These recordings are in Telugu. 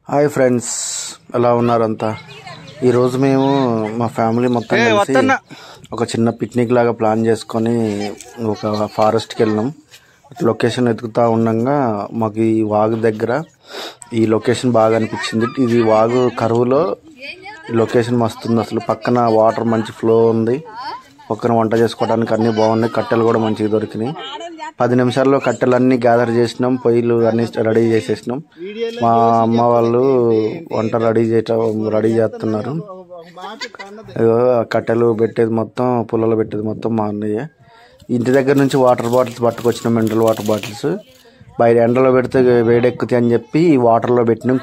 హాయ్ ఫ్రెండ్స్, ఎలా ఉన్నారంతా? ఈరోజు మేము మా ఫ్యామిలీ మొత్తం కలిసి ఒక చిన్న పిక్నిక్ లాగా ప్లాన్ చేసుకొని ఒక ఫారెస్ట్కి వెళ్ళినాం. లొకేషన్ వెతుకుతూ ఉండగా మాకు ఈ వాగు దగ్గర ఈ లొకేషన్ బాగా అనిపించింది. ఇది వాగు కరువులో ఈ లొకేషన్ మస్తుంది. అసలు పక్కన వాటర్ మంచి ఫ్లో ఉంది, పక్కన వంట చేసుకోవడానికి అన్నీ బాగున్నాయి, కట్టెలు కూడా మంచిగా దొరికినాయి. 10 నిమిషాల్లో కట్టెలన్నీ గ్యాదర్ చేసినాం, పొయ్యిలు అన్నీ రెడీ చేసేసినాం. మా అమ్మ వాళ్ళు వంట రెడీ చేస్తున్నారు. కట్టెలు పెట్టేది మొత్తం, పుల్లలు పెట్టేది మొత్తం మా అన్నయ్య. ఇంటి దగ్గర నుంచి వాటర్ బాటిల్స్ పట్టుకొచ్చినాం, మినరల్ వాటర్ బాటిల్స్. బయట ఎండలో పెడితే వేడెక్కుతాయి అని చెప్పి ఈ వాటర్లో పెట్టినాం,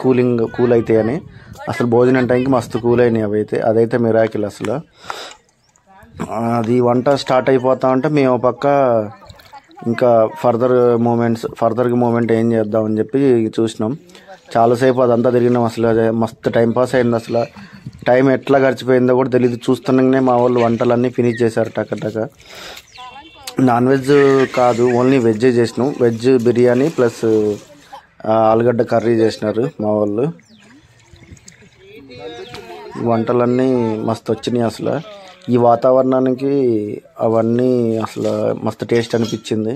కూల్ అవుతాయి అని. అసలు భోజనం టైంకి మస్తు కూల్ అయినాయి అదైతే మిరాకిల్ అసలు. అది వంట స్టార్ట్ అయిపోతా ఉంటే మేము పక్క ఇంకా ఫర్దర్ మూమెంట్ ఏం చేద్దామని చెప్పి చూసినాం. చాలాసేపు అదంతా తిరిగినాం. అసలు మస్తు టైం పాస్ అయింది. అసలు టైం ఎట్లా గడిచిపోయిందో కూడా తెలియదు. చూస్తుండగానే మా వాళ్ళు వంటలన్నీ ఫినిష్ చేశారు టక. నాన్ వెజ్ కాదు, ఓన్లీ వెజ్జే చేసినాం. వెజ్ బిర్యానీ ప్లస్ ఆలుగడ్డ కర్రీ చేసినారు మా వాళ్ళు. వంటలన్నీ మస్తు వచ్చినాయి. అసలు ఈ వాతావరణానికి అవన్నీ అసలు మస్తు టేస్ట్ అనిపించింది.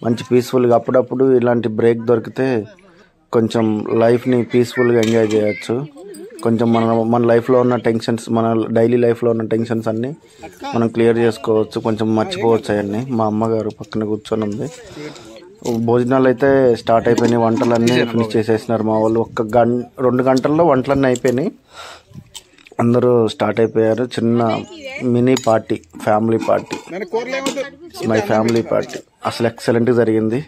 మంచి పీస్ఫుల్గా అప్పుడప్పుడు ఇలాంటి బ్రేక్ దొరికితే కొంచెం లైఫ్ని పీస్ఫుల్గా ఎంజాయ్ చేయొచ్చు. కొంచెం మన లైఫ్లో ఉన్న టెన్షన్స్, మన డైలీ లైఫ్లో ఉన్న టెన్షన్స్ అన్నీ మనం క్లియర్ చేసుకోవచ్చు, కొంచెం మర్చిపోవచ్చు అవన్నీ. మా అమ్మగారు పక్కన కూర్చొని ఉంది. భోజనాలు అయితే స్టార్ట్ అయిపోయినాయి, వంటలన్నీ ఫినిష్ చేసేసినారు మా వాళ్ళు. 2 గంటల్లో వంటలన్నీ అయిపోయినాయి, అందరూ స్టార్ట్ అయిపోయారు. చిన్న mini party, family party, my family party అసలు ఎక్సలెంట్గా జరిగింది.